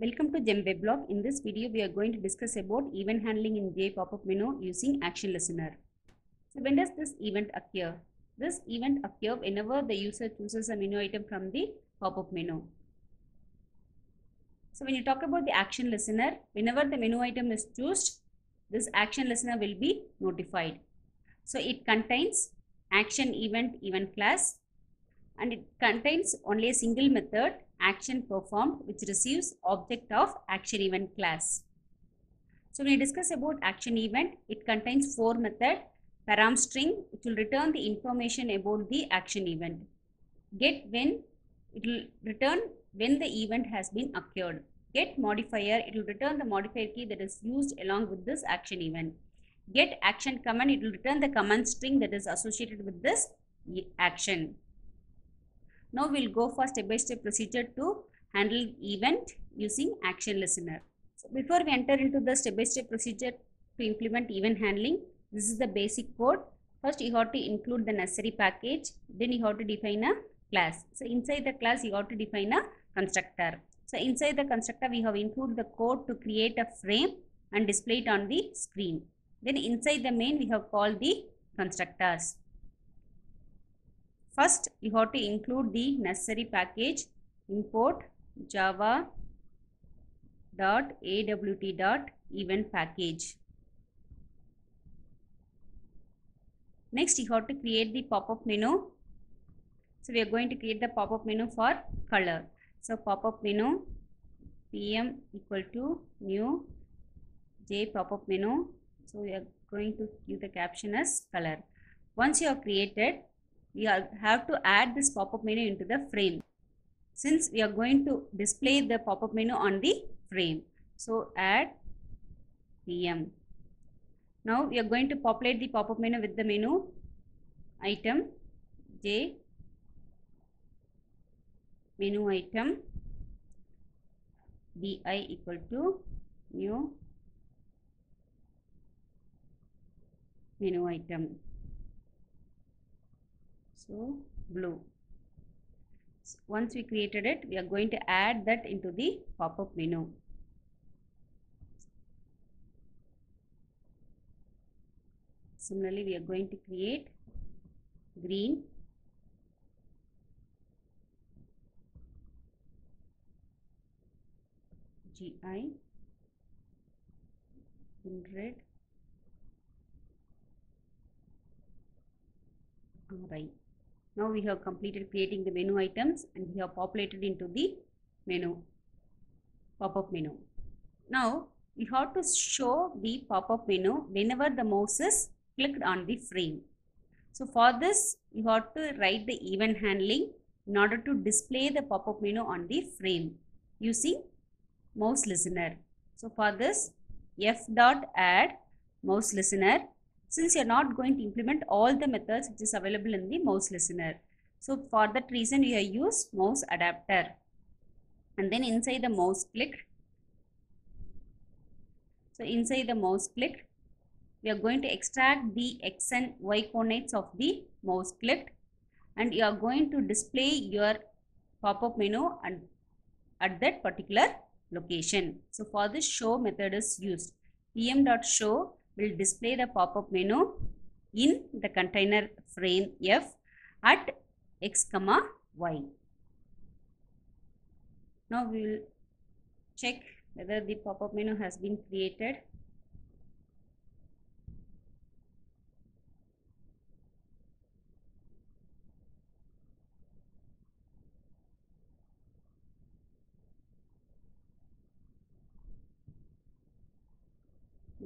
Welcome to Gem Weblog. In this video, we are going to discuss about event handling in J pop-up menu using Action Listener. So when does this event occur? This event occurs whenever the user chooses a menu item from the pop-up menu. So when you talk about the Action Listener, whenever the menu item is chosen, this Action Listener will be notified. So it contains action event class, and it contains only a single method, action performed, which receives object of action event class. So when we discuss about action event, it contains 4 methods. Param string, it will return the information about the action event. Get when, it will return when the event has been occurred. Get modifier, it will return the modifier key that is used along with this action event. Get action command, it will return the command string that is associated with this action. Now we'll go for step-by-step procedure to handle event using Action Listener. So before we enter into the step-by-step procedure to implement event handling, this is the basic code. First you have to include the necessary package, then you have to define a class. So inside the class you have to define a constructor. So inside the constructor we have included the code to create a frame and display it on the screen. Then inside the main we have called the constructors. First, you have to include the necessary package, import java.awt.event package. Next, you have to create the pop-up menu. So we are going to create the pop-up menu for color. So pop-up menu pm equal to new j pop-up menu. So we are going to give the caption as color. Once you have created, we have to add this pop-up menu into the frame, since we are going to display the pop-up menu on the frame. So add pm. Now we are going to populate the pop-up menu with the menu item j menu item bi equal to new menu item. So blue. So once we created it, we are going to add that into the pop-up menu. Similarly, we are going to create green, gi, in red, ri. Now we have completed creating the menu items and we have populated into the menu, pop-up menu. Now you have to show the pop-up menu whenever the mouse is clicked on the frame. So for this, you have to write the event handling in order to display the pop-up menu on the frame using mouse listener. So for this, f.add mouse listener. Since you are not going to implement all the methods which is available in the mouse listener, so for that reason we have used mouse adapter. And then inside the mouse click, so inside the mouse click, we are going to extract the x and y coordinates of the mouse clicked, and you are going to display your pop-up menu and at that particular location. So for this, show method is used. pm.show will display the pop-up menu in the container frame f at x, y. Now we will check whether the pop-up menu has been created.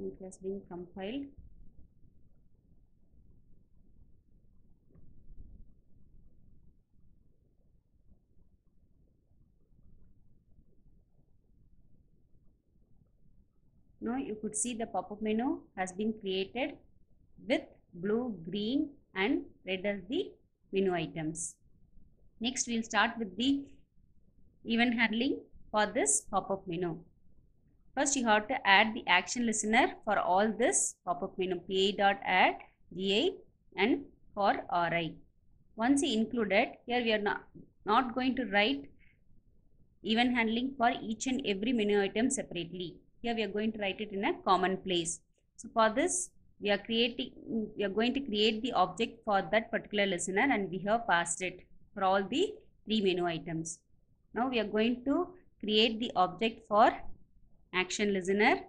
It has been compiled. Now you could see the pop-up menu has been created with blue, green and red as the menu items. Next we will start with the event handling for this pop-up menu. First you have to add the action listener for all this pop-up menu, pa.add gi and for ri. Once you include it, here we are not going to write event handling for each and every menu item separately. Here we are going to write it in a common place. So for this, we are going to create the object for that particular listener, and we have passed it for all the 3 menu items. Now we are going to create the object for action listener.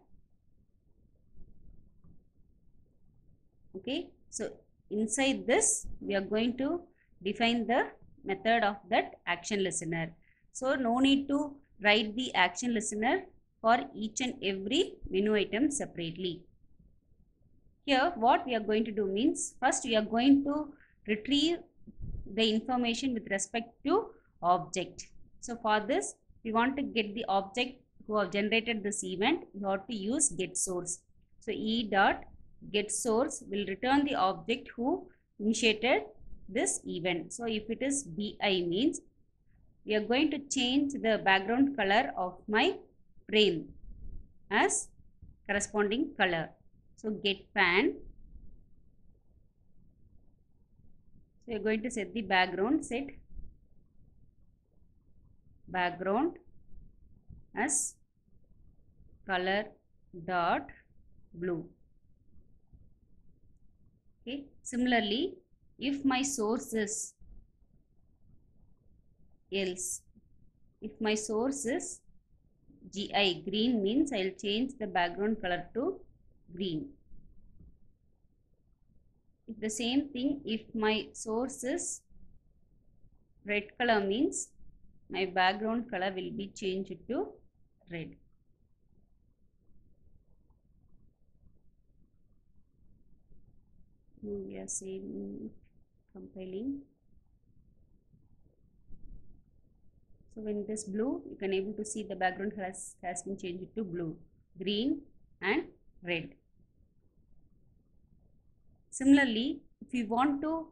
Okay, so inside this we are going to define the method of that action listener. So no need to write the action listener for each and every menu item separately. Here what we are going to do means, first we are going to retrieve the information with respect to object. So for this, we want to get the object who have generated this event. You have to use get source. So e dot get source will return the object who initiated this event. So if it is bi means, we are going to change the background color of my frame as corresponding color. So get pan. So you are going to set the background, set background as color dot blue. Okay. Similarly, if my source is else, if my source is GI green means I will change the background color to green. If the same thing, if my source is red color means my background color will be changed to red. We are saying compiling. So when it is blue, you can able to see the background has been changed to blue, green and red. Similarly, if you want to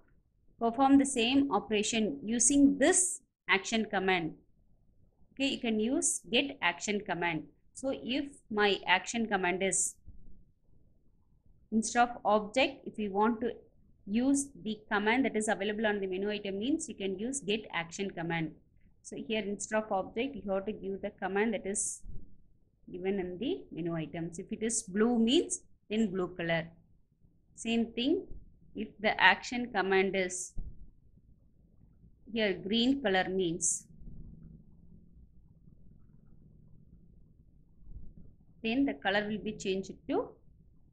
perform the same operation using this action command, okay, you can use get action command. So if my action command is, instead of object, if you want to use the command that is available on the menu item means, you can use get action command. So here instead of object, you have to give the command that is given in the menu items. If it is blue means, then blue color. Same thing, if the action command is here green color means, then the color will be changed to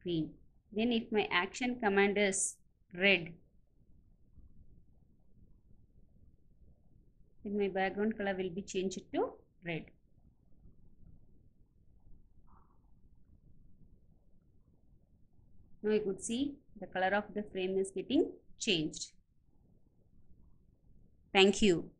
green. Then if my action command is red, then my background color will be changed to red. Now you could see the color of the frame is getting changed. Thank you.